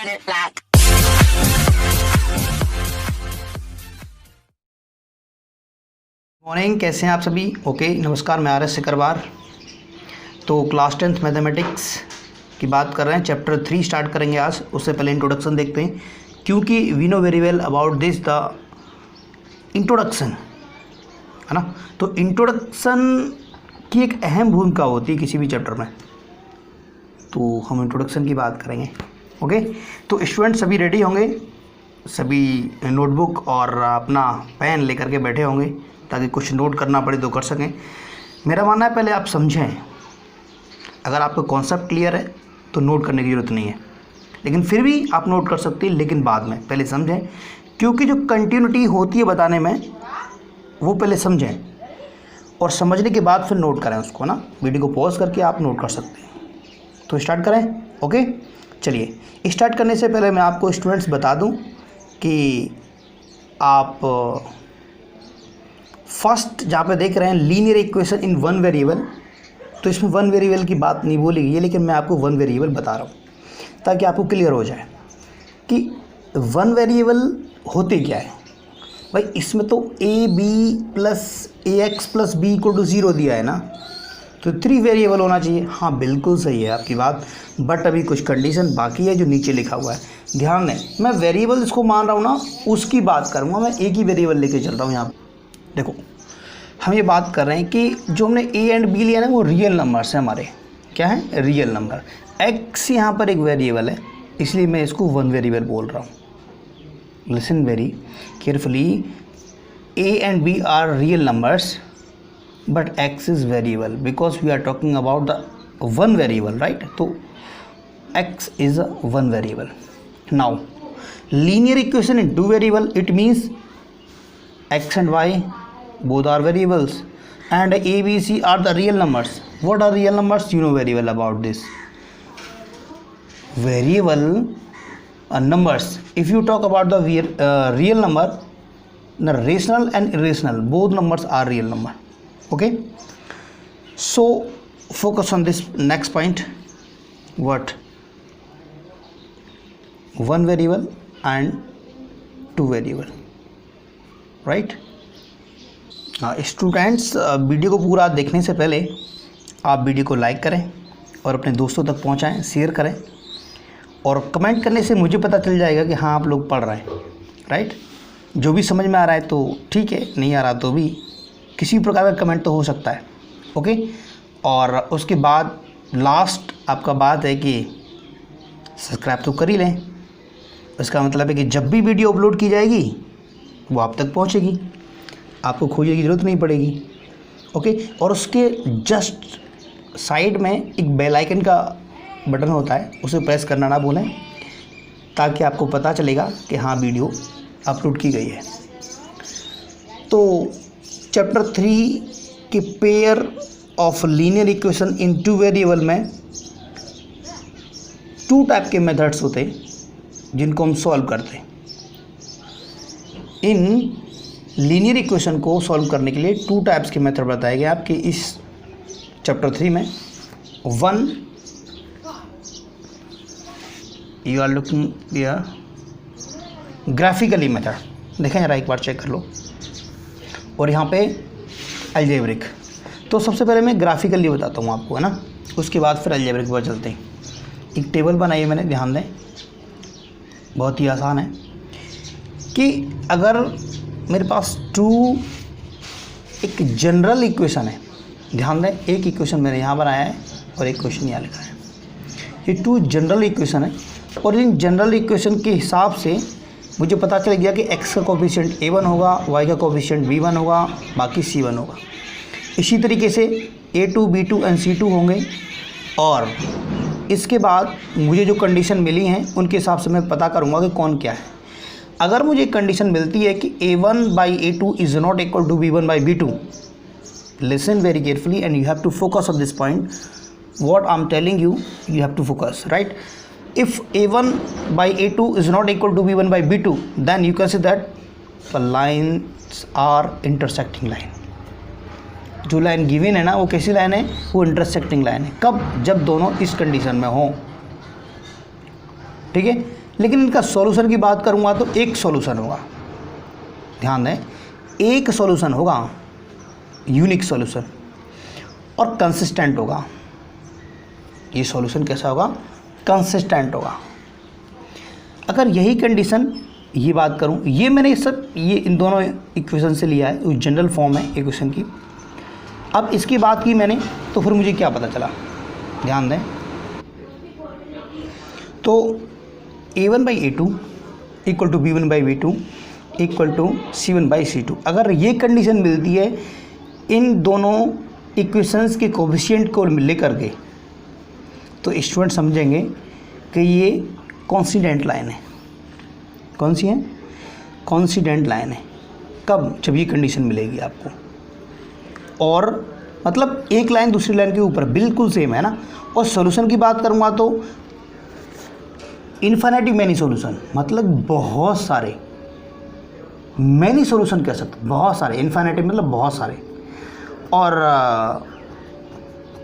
Planet Black. Morning, कैसे हैं आप सभी? ओके, नमस्कार, मैं RS सिकरवार। तो क्लास 10th मैथमेटिक्स की बात कर रहे हैं, चैप्टर 3 स्टार्ट करेंगे आज। उससे पहले इंट्रोडक्शन देखते हैं, क्योंकि we know very well about this the introduction, है ना। तो इंट्रोडक्शन की एक अहम भूमिका होती है किसी भी चैप्टर में, तो हम इंट्रोडक्शन की बात करेंगे। ओके, तो स्टूडेंट सभी रेडी होंगे, सभी नोटबुक और अपना पेन लेकर के बैठे होंगे ताकि कुछ नोट करना पड़े तो कर सकें। मेरा मानना है पहले आप समझें, अगर आपका कॉन्सेप्ट क्लियर है तो नोट करने की ज़रूरत नहीं है, लेकिन फिर भी आप नोट कर सकते हैं, लेकिन बाद में। पहले समझें, क्योंकि जो कंटिन्यूटी होती है बताने में वो पहले समझें और समझने के बाद फिर नोट करें उसको, ना। वीडियो को पॉज करके आप नोट कर सकते हैं। तो स्टार्ट करें। ओके, चलिए स्टार्ट करने से पहले मैं आपको स्टूडेंट्स बता दूं कि आप फर्स्ट जहाँ पे देख रहे हैं linear equation in one variable, तो इसमें वन वेरिएबल की बात नहीं बोली गई है, लेकिन मैं आपको वन वेरिएबल बता रहा हूँ ताकि आपको क्लियर हो जाए कि वन वेरिएबल होते क्या है। भाई इसमें तो ab plus ax plus b equal to 0 दिया है ना, तो 3 वेरिएबल होना चाहिए। हाँ, बिल्कुल सही है आपकी बात, बट अभी कुछ कंडीशन बाकी है जो नीचे लिखा हुआ है। ध्यान दें, मैं वेरिएबल इसको मान रहा हूँ ना, उसकी बात करूँगा। मैं एक ही वेरिएबल लेके चल रहा हूँ यहाँ। देखो, हम ये बात कर रहे हैं कि जो हमने a एंड b लिया ना, वो रियल नंबर्स हैं हमारे। क्या है? Real number. x यहाँ पर एक वेरिएबल है, इसलिए मैं इसको वन वेरिएबल बोल रहा हूँ। Listen very carefully, a and b are real numbers but x is variable because we are talking about the one variable, right? So x is a one variable. Now linear equation in two variable, it means x and y both are variables and a, b, c are the real numbers. What are real numbers? You know very well about this. Variable numbers, if you talk about the real number, the rational and irrational, both numbers are real number. Okay, so focus on this next point. What? One variable and two variable, right? Students, video को पूरा देखने से पहले आप video को like करें और अपने दोस्तों तक पहुंचाएं, शेयर करें, और कमेंट करने से मुझे पता चल जाएगा कि हाँ आप लोग पढ़ रहे हैं, राइट। जो भी समझ में आ रहा है तो ठीक है, नहीं आ रहा तो भी किसी प्रकार का कमेंट तो हो सकता है। ओके, और उसके बाद लास्ट आपका बात है कि सब्सक्राइब तो कर ही लें। इसका मतलब है कि जब भी वीडियो अपलोड की जाएगी वो आप तक पहुंचेगी, आपको खोजने की ज़रूरत नहीं पड़ेगी। ओके, और उसके जस्ट साइड में एक बेल आइकन का बटन होता है, उसे प्रेस करना ना भूलें, ताकि आपको पता चलेगा कि हाँ वीडियो अपलोड की गई है। तो चैप्टर 3 के pair of linear equation in two variable में 2 टाइप के मेथड्स होते हैं जिनको हम सॉल्व करते हैं। इन लीनियर इक्वेशन को सॉल्व करने के लिए 2 टाइप्स के मेथड बताए गए आपके इस चैप्टर 3 में। One, you are looking here graphically method, देखें जरा एक बार चेक कर लो, और यहाँ पे अलजेब्रिक। तो सबसे पहले मैं ग्राफिकली बताता हूँ आपको, है ना, उसके बाद फिर अलजेब्रिक पर चलते हैं। एक टेबल बनाई है मैंने, ध्यान दें, बहुत ही आसान है कि अगर मेरे पास एक जनरल इक्वेशन है, ध्यान दें, एक इक्वेशन मैंने यहाँ बनाया है और एक क्वेश्चन यहाँ लिखा है। ये 2 जनरल इक्वेशन है, और इन जनरल इक्वेशन के हिसाब से मुझे पता चल गया कि x का कोफिशिएंट a1 होगा, y का कोफिशिएंट b1 होगा, बाकी c1 होगा। इसी तरीके से a2, b2 एंड c2 होंगे, और इसके बाद मुझे जो कंडीशन मिली हैं उनके हिसाब से मैं पता करूँगा कि कौन क्या है। अगर मुझे कंडीशन मिलती है कि a1 by a2 is not equal to b1 by b2, listen very carefully and you have to focus on this point, what I am telling you, you have to focus, right. If a1 by a2 is not equal to b1 by b2, then you can say that the lines are intersecting line. जो line given है ना, वो कैसी line है? वो intersecting line है। कब? जब दोनों इस कंडीशन में हों। ठीक है, लेकिन इनका सॉल्यूशन की बात करूँगा तो एक सॉल्यूशन होगा, ध्यान दें, एक सॉल्यूशन होगा, यूनिक सॉल्यूशन, और कंसिस्टेंट होगा। ये सॉल्यूशन कैसा होगा? कंसिस्टेंट होगा। अगर यही कंडीशन, ये बात करूं, ये मैंने ये इन दोनों इक्वेशन से लिया है, जनरल फॉर्म है इक्वेशन की। अब इसकी बात की मैंने, तो फिर मुझे क्या पता चला, ध्यान दें, तो A1/A2 equal to B1/B2 equal to C1/C2। अगर ये कंडीशन मिलती है इन दोनों इक्वेशंस के कोफिशिएंट को लेकर के, तो स्टूडेंट समझेंगे कि ये कॉन्सिडेंट लाइन है। कौन सी है? कॉन्सिडेंट लाइन है। कब? जब ये कंडीशन मिलेगी आपको, और मतलब एक लाइन दूसरी लाइन के ऊपर बिल्कुल सेम है ना। और सॉल्यूशन की बात करूँगा तो इन्फिनिटी मैनी सॉल्यूशन, मतलब बहुत सारे, मैनी सॉल्यूशन कह सकते, बहुत सारे, इन्फिनिटी मतलब बहुत सारे। और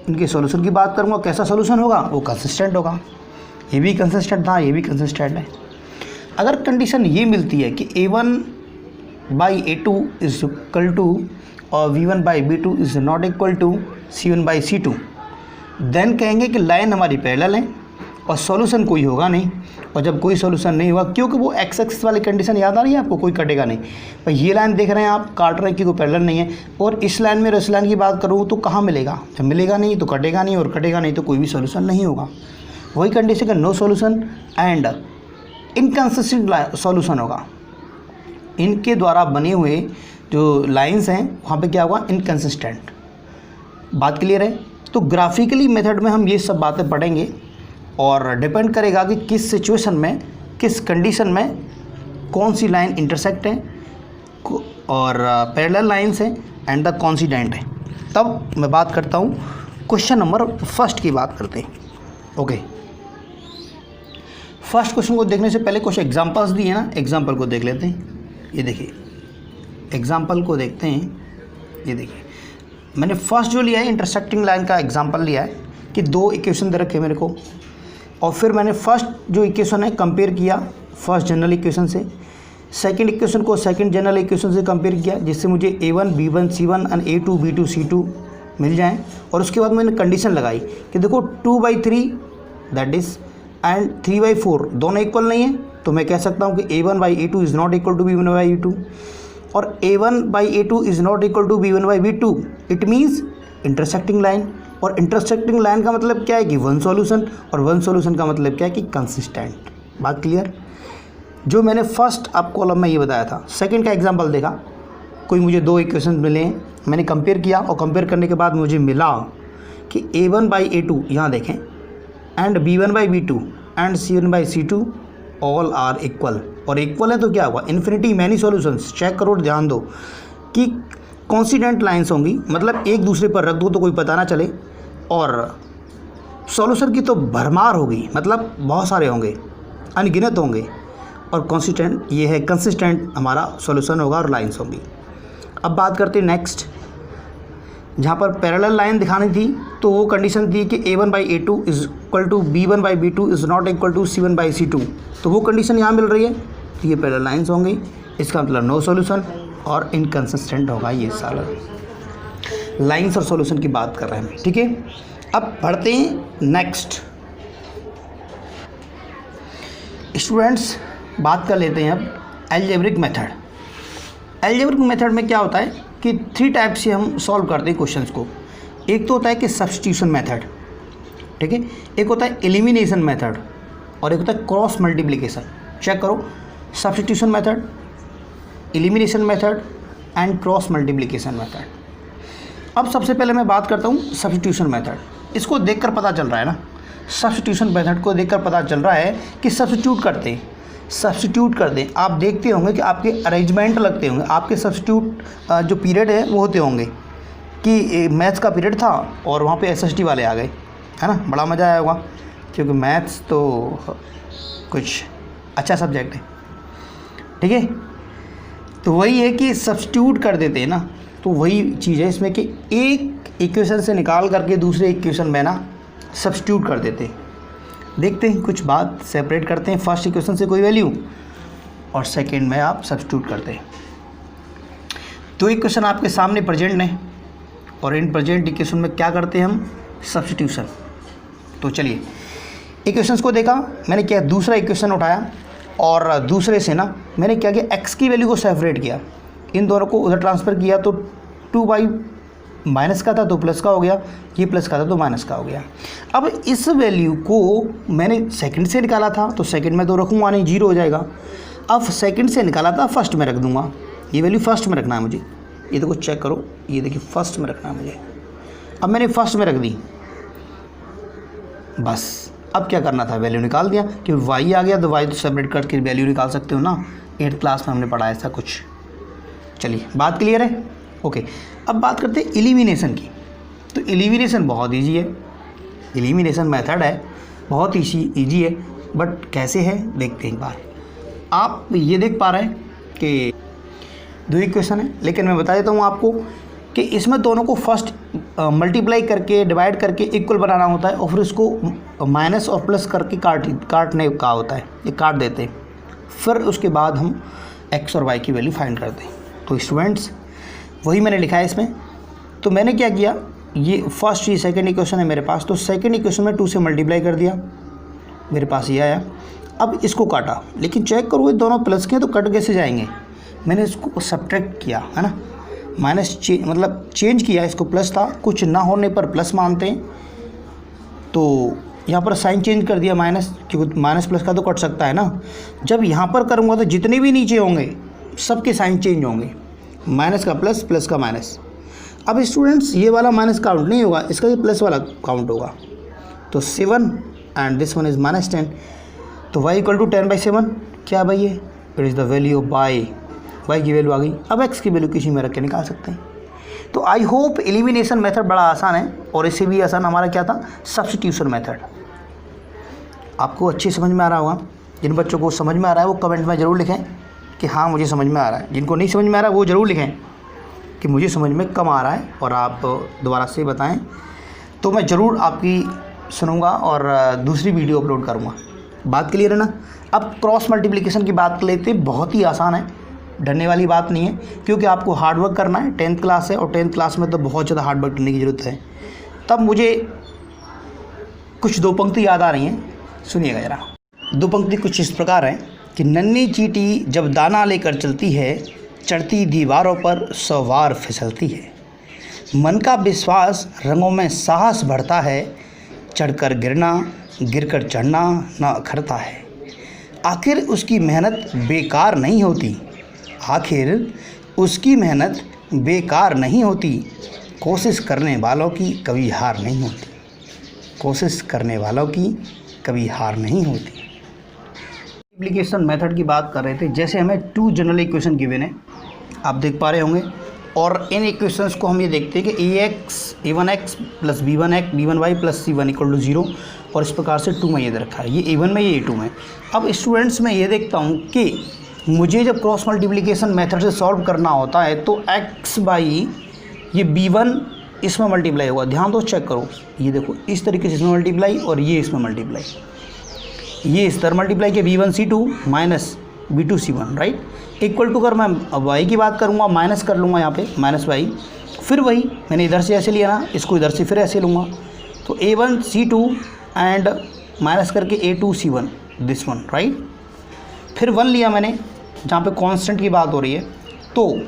इनके सॉल्यूशन की बात करूँगा, कैसा सॉल्यूशन होगा? वो कंसिस्टेंट होगा। ये भी कंसिस्टेंट था, ये भी कंसिस्टेंट है। अगर कंडीशन ये मिलती है कि A1/A2 इज इक्वल टू और V1/B2 is not equal to C1/C2, then कहेंगे कि लाइन हमारी पैरेलल है और सॉल्यूशन कोई होगा नहीं। और जब कोई सॉल्यूशन नहीं हुआ, क्योंकि वो एक्स एक्सिस वाली कंडीशन याद आ रही है आपको, कोई कटेगा नहीं। भाई ये लाइन देख रहे हैं आप, काट रहे हैं कि कोई पैरेलल नहीं है। और इस लाइन में इस लाइन की बात करूँ तो कहाँ मिलेगा? जब मिलेगा नहीं तो कटेगा नहीं, और कटेगा नहीं तो कोई भी सॉल्यूशन नहीं होगा। वही कंडीशन का no solution and inconsistent solution होगा। इनके द्वारा बने हुए जो लाइंस हैं वहाँ पे क्या होगा? इनकंसिस्टेंट। बात क्लियर है? तो ग्राफिकली मेथड में हम ये सब बातें पढ़ेंगे, और डिपेंड करेगा कि किस सिचुएशन में, किस कंडीशन में कौन सी लाइन इंटरसेक्ट है और पैरेलल लाइंस हैं एंड द कॉन्सिडेंट है। तब मैं बात करता हूँ क्वेश्चन नंबर फर्स्ट की बात करते हैं। ओके, फर्स्ट क्वेश्चन को देखने से पहले कुछ एग्जांपल्स दिए हैं ना, एग्जांपल को देख लेते हैं। ये देखिए, एग्जांपल को देखते हैं। ये देखिए, मैंने फर्स्ट जो लिया है इंटरसेक्टिंग लाइन का एग्जांपल लिया है कि दो इक्वेशन दे रखे मेरे को, और फिर मैंने फर्स्ट जो इक्वेशन है कंपेयर किया फर्स्ट जनरल इक्वेशन से, सेकंड इक्वेशन को सेकंड जनरल इक्वेशन से कंपेयर किया, जिससे मुझे A1/B1C1 एंड A2/B2C2 मिल जाएं। और उसके बाद मैंने कंडीशन लगाई कि देखो 2/3 दैट इज़ एंड 3/4 दोनों इक्वल नहीं है, तो मैं कह सकता हूँ कि A1/A2 is not equal to B1/A2 और A1/A2 is not equal to B1/B2। It means intersecting line, और इंटरसेक्टिंग लाइन का मतलब क्या है कि वन सॉल्यूशन, और वन सॉल्यूशन का मतलब क्या है कि कंसिस्टेंट। बात क्लियर? जो मैंने फर्स्ट आप कॉलम में ये बताया था, सेकंड का एग्जांपल देखा, कोई मुझे दो इक्वेशन मिले हैं, मैंने कंपेयर किया, और कंपेयर करने के बाद मुझे मिला कि A1/A2 यहाँ देखें and B1/B2 and C1/C2 all are equal. और इक्वल है तो क्या हुआ? Infinity many solutions. चेक करो, ध्यान दो कि कॉन्सिडेंट लाइन्स होंगी, मतलब एक दूसरे पर रख दो तो कोई पता ना चले, और सॉल्यूशन की तो भरमार होगी, मतलब बहुत सारे होंगे, अनगिनत होंगे, और कॉन्सिस्टेंट ये है, कंसिस्टेंट हमारा सॉल्यूशन होगा और लाइंस होंगी। अब बात करते हैं नेक्स्ट, जहाँ पर पैरेलल लाइन दिखानी थी, तो वो कंडीशन थी कि A1/A2 is equal to B1/B2 is not equal to C1/C2, तो वो कंडीशन यहाँ मिल रही है, तो ये पैरेलल लाइंस होंगी, इसका मतलब नो सॉल्यूशन और इनकंसिस्टेंट होगा। ये सारा लाइंस और सॉल्यूशन की बात कर रहे हैं, ठीक है। अब पढ़ते हैं नेक्स्ट। स्टूडेंट्स, बात कर लेते हैं अब अलजेब्रिक मेथड। अलजेब्रिक मेथड में क्या होता है कि थ्री टाइप से हम सॉल्व करते हैं क्वेश्चंस को। एक तो होता है कि सब्स्टिट्यूशन मेथड, ठीक है, एक होता है एलिमिनेशन मेथड, और एक होता है क्रॉस मल्टीप्लिकेशन। चेक करो, substitution method, elimination method and cross multiplication method. अब सबसे पहले मैं बात करता हूँ सब्स्टिट्यूशन मेथड। इसको देखकर पता चल रहा है ना, सब्स्टिट्यूशन मेथड को देखकर पता चल रहा है कि सब्स्टिट्यूट करते हैं, सब्स्टिट्यूट कर दें। आप देखते होंगे कि आपके अरेंजमेंट लगते होंगे, आपके सब्स्टिट्यूट जो पीरियड है वो होते होंगे कि मैथ्स का पीरियड था और वहाँ पे SST वाले आ गए, है ना, बड़ा मज़ा आया होगा, क्योंकि मैथ्स तो कुछ अच्छा सब्जेक्ट है, ठीक है। तो वही है कि सब्स्टिट्यूट कर देते हैं ना, तो वही चीज़ है इसमें कि एक इक्वेशन से निकाल करके दूसरे इक्वेशन में ना सब्स्टिट्यूट कर देते हैं। देखते हैं कुछ बात सेपरेट करते हैं। फर्स्ट इक्वेशन से कोई वैल्यू और सेकंड में आप सब्स्टिट्यूट करते हैं। दो इक्वेशन आपके सामने प्रेजेंट हैं और इन प्रेजेंट इक्वेशन में क्या करते हैं हम, सब्स्टिट्यूशन। तो चलिए इक्वेशंस को देखा मैंने, क्या दूसरा इक्वेशन उठाया और दूसरे से ना मैंने क्या किया, एक्स की वैल्यू को सेपरेट किया, इन दोनों को उधर ट्रांसफ़र किया तो 2y माइनस का था तो प्लस का हो गया, ये प्लस का था तो माइनस का हो गया। अब इस वैल्यू को मैंने सेकंड से निकाला था तो सेकंड में तो रखूँगा नहीं, जीरो हो जाएगा। अब सेकंड से निकाला था फर्स्ट में रख दूँगा, ये वैल्यू फर्स्ट में रखना है मुझे। ये देखो चेक करो, ये देखिए फर्स्ट में रखना है मुझे। अब मैंने फर्स्ट में रख दी, बस अब क्या करना था, वैल्यू निकाल दिया कि y आ गया तो y तो सेपरेट करके वैल्यू निकाल सकते हो ना, 8th क्लास में हमने पढ़ाया था कुछ। चलिए बात क्लियर है, ओके। अब बात करते हैं एलिमिनेशन की। तो एलिमिनेशन बहुत इजी है, एलिमिनेशन मेथड है, बहुत इजी है, बट कैसे है देखते हैं एक बार। आप ये देख पा रहे हैं कि दो इक्वेशन है, लेकिन मैं बता देता हूँ आपको कि इसमें दोनों को फर्स्ट मल्टीप्लाई करके डिवाइड करके इक्वल बनाना होता है और फिर उसको माइनस और प्लस करके काटने का होता है, ये काट देते हैं। फिर उसके बाद हम x और y की वैल्यू फाइंड करते हैं। तो स्टूडेंट्स वही मैंने लिखा है इसमें। तो मैंने क्या किया, ये फर्स्ट ये सेकंड इक्वेशन है मेरे पास, तो सेकंड इक्वेशन में 2 से मल्टीप्लाई कर दिया, मेरे पास ये आया। अब इसको काटा, लेकिन चेक करो ये दोनों प्लस के हैं तो कट कैसे जाएंगे, मैंने इसको सब्ट्रैक्ट किया है ना, माइनस मतलब चेंज किया, इसको प्लस था, कुछ ना होने पर प्लस मानते हैं तो यहाँ पर साइन चेंज कर दिया माइनस, क्योंकि माइनस प्लस का तो कट सकता है ना। जब यहाँ पर करूँगा तो जितने भी नीचे होंगे सबके साइन चेंज होंगे, माइनस का प्लस, प्लस का माइनस। अब स्टूडेंट्स ये वाला माइनस काउंट नहीं होगा, इसका ये प्लस वाला काउंट होगा। तो 7 एंड दिस वन इज़ -10, तो y इक्वल टू 10/7 क्या भाई, ये it is the value of y की वैल्यू आ गई। अब x की वैल्यू किसी में रख के निकाल सकते हैं। तो आई होप एलिमिनेशन मेथड बड़ा आसान है, और इससे भी आसान हमारा क्या था, सब्स्टिट्यूशन मेथड। आपको अच्छी समझ में आ रहा होगा। जिन बच्चों को समझ में आ रहा है वो कमेंट में ज़रूर लिखें कि हाँ मुझे समझ में आ रहा है। जिनको नहीं समझ में आ रहा है वो ज़रूर लिखें कि मुझे समझ में कम आ रहा है, और आप दोबारा से बताएं तो मैं ज़रूर आपकी सुनूंगा और दूसरी वीडियो अपलोड करूँगा। बात क्लियर है ना। अब क्रॉस मल्टीप्लिकेशन की बात कर लेते हैं, बहुत ही आसान है, डरने वाली बात नहीं है, क्योंकि आपको हार्डवर्क करना है। 10th क्लास है और 10th क्लास में तो बहुत ज़्यादा हार्डवर्क करने की ज़रूरत है। तब मुझे कुछ दो पंक्ति याद आ रही हैं, सुनिएगा ज़रा। दो पंक्ति कुछ इस प्रकार है कि नन्ही चींटी जब दाना लेकर चलती है, चढ़ती दीवारों पर 100 बार फिसलती है। मन का विश्वास रंगों में साहस बढ़ता है, चढ़कर गिरना गिरकर चढ़ना न अखरता है। आखिर उसकी मेहनत बेकार नहीं होती, आखिर उसकी मेहनत बेकार नहीं होती, कोशिश करने वालों की कभी हार नहीं होती, कोशिश करने वालों की कभी हार नहीं होती। मल्टीप्लिकेशन मेथड की बात कर रहे थे। जैसे हमें 2 जनरल इक्वेशन गिवन है, आप देख पा रहे होंगे, और इन इक्वेशंस को हम ये देखते हैं कि a1x plus b1y plus c1 equal to 0, और इस प्रकार से 2 में ये दे रखा है, ये a1 में ये a2 में। अब स्टूडेंट्स मैं ये देखता हूँ कि मुझे जब क्रॉस मल्टीप्लिकेशन मेथड से सॉल्व करना होता है तो x बाई ये b1 इसमें मल्टीप्लाई होगा। ध्यान दो, चेक करो, ये देखो इस तरीके से इसमें मल्टीप्लाई और ये इसमें मल्टीप्लाई, ये इस तरह मल्टीप्लाई किया b1c2 minus b2c1, right. Equal to कर मैं y की बात करूँगा, माइनस कर लूँगा यहाँ पे माइनस y, फिर वही मैंने इधर से ऐसे लिया ना, इसको इधर से फिर ऐसे लूँगा, तो a1c2 एंड माइनस करके a2c1 दिस वन, राइट। फिर 1 लिया मैंने जहाँ पे कांस्टेंट की बात हो रही है, तो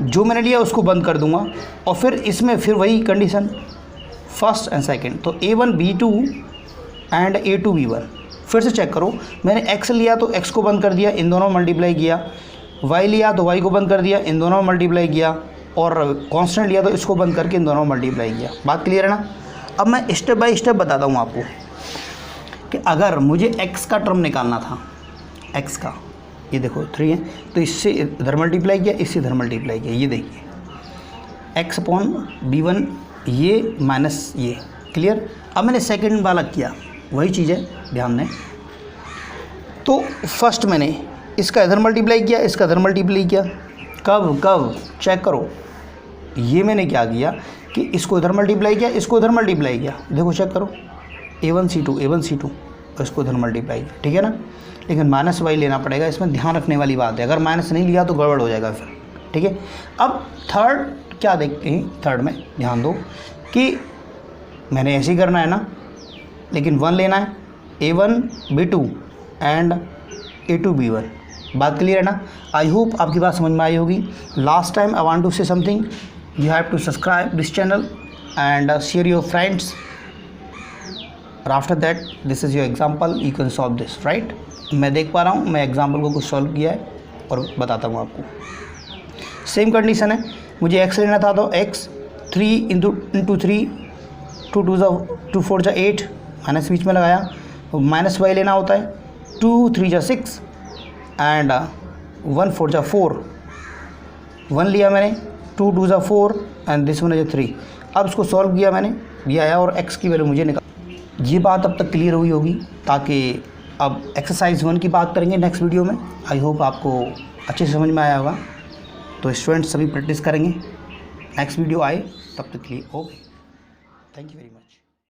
जो मैंने लिया उसको बंद कर दूंगा, और फिर इसमें फिर वही कंडीशन फर्स्ट एंड सेकंड, तो a1b2 एंड a2b1। फिर से चेक करो, मैंने x लिया तो x को बंद कर दिया, इन दोनों में मल्टीप्लाई किया, y लिया तो y को बंद कर दिया, इन दोनों में मल्टीप्लाई किया, और कांस्टेंट लिया तो इसको बंद करके इन दोनों में मल्टीप्लाई किया। बात क्लियर है ना। अब मैं स्टेप बाय स्टेप बताता हूँ आपको कि अगर मुझे x का टर्म निकालना था, x का, ये देखो 3 है, तो इससे इधर मल्टीप्लाई किया, इससे इधर मल्टीप्लाई किया, ये देखिए x अपॉन b1 ये माइनस ये, क्लियर। अब मैंने सेकंड वाला किया, वही चीज़ है, ध्यान दें। तो फर्स्ट मैंने इसका इधर मल्टीप्लाई किया, इसका इधर मल्टीप्लाई किया, कब चेक करो, ये मैंने क्या किया कि इसको इधर मल्टीप्लाई किया, इसको इधर मल्टीप्लाई किया, देखो चेक करो a1c2 और इसको इधर मल्टीप्लाई, ठीक है ना। लेकिन माइनस वाई लेना पड़ेगा, इसमें ध्यान रखने वाली बात है, अगर माइनस नहीं लिया तो गड़बड़ हो जाएगा फिर, ठीक है। अब थर्ड क्या देखते हैं, थर्ड में ध्यान दो कि मैंने ऐसे ही करना है ना, लेकिन 1 लेना है, A1 B2 and A2 B1। बात क्लियर है ना। आई होप आपकी बात समझ में आई होगी। Last time I want to say something, you have to subscribe this channel and share your friends, और after that this is your example, you can solve this, right. मैं देख पा रहा हूँ, मैं एग्जाम्पल को कुछ सॉल्व किया है और बताता हूँ आपको। सेम कंडीशन है, मुझे x लेना था तो x 3 इंटू 3, 2 2 4 जा 8, माइनस बीच में लगाया, तो माइनस y लेना होता है, 2 3 जा 6 एंड 1 4 जा 4, 1 लिया मैंने, 2 2 जा 4 एंड दिस वन इज 3। अब इसको सॉल्व किया मैंने, ये आया और x की वैल्यू मुझे निकाल। ये बात अब तक क्लियर हुई होगी, ताकि अब एक्सरसाइज 1 की बात करेंगे नेक्स्ट वीडियो में। आई होप आपको अच्छे से समझ में आया होगा। तो स्टूडेंट्स सभी प्रैक्टिस करेंगे, नेक्स्ट वीडियो आए तब तक के लिए okay, thank you very much.